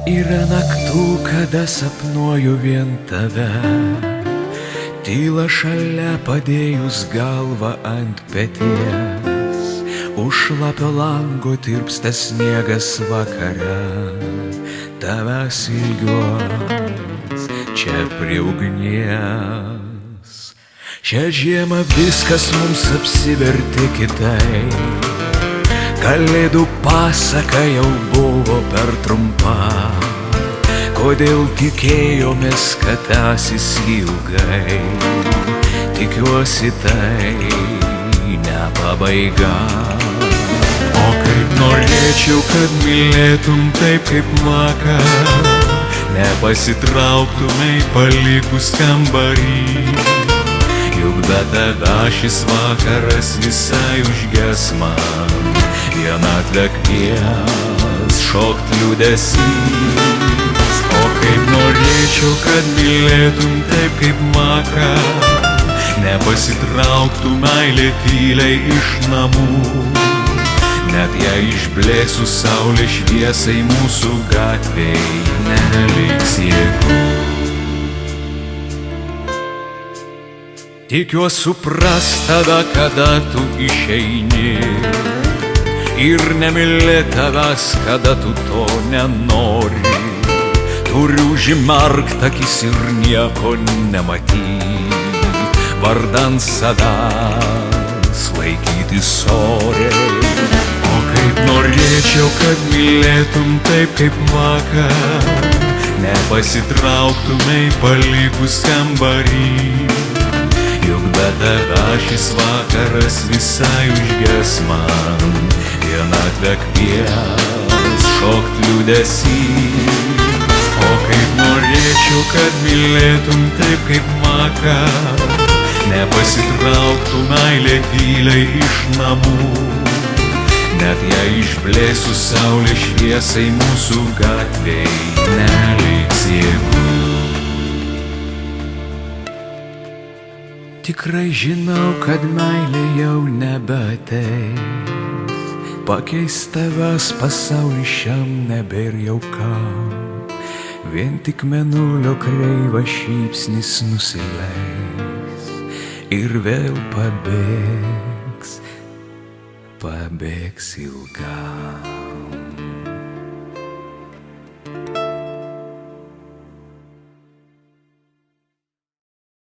Yra naktų, kada sapnuoju vien tave, tyla šalia padėjus galvą ant peties, už šlapio lango tirpsta sniegas vakare, tavęs ilgiuos čia prie ugnies. Šią žiemą viskas mums apsivertė kitaip, kalėdų pasaka jau buvo per trumpa, kodėl tikėjomės, kad tęsis ilgai, tikiuosi tai ne pabaiga. O kaip norėčiau, kad mylėtum taip kaip vakar, nepasitrauktumei palikus kambarį, juk be tavęs šis vakaras visai užges man, vienatvę kvies šokt liūdesys. O kaip norėčiau, kad mylėtum taip kaip vakar, nepasitrauktų meilė tyliai iš namų, net jei išblėsų saulė šviesai mūsų gatvėj neliks jėgų. Tikiuos supras tada, kada tu išeini, ir nemylė tavęs, kada tu to nenori. Turiu užmerkt akis ir nieko nematyt, vardan savęs laikytis oriai. O kaip norėčiau, kad mylėtum taip kaip vakar, nepasitrauktumei palikus kambarį, juk be tavęs šis vakaras visai užges man, vienatvę kvies šokt liūdesys. O kaip norėčiau, kad mylėtum taip kaip vakar, nepasitrauktų meilė tyliai iš namų, net jei išblėsų saulė šviesai mūsų gatvėj neliks jėgų. Tikrai žinau, kad meilė jau nebeateis, pakeist tavęs pasaulį šiam nebėr jau kam, vien tik mėnulio kreivas šypsnis nusileis ir vėl pabėgs ilgam.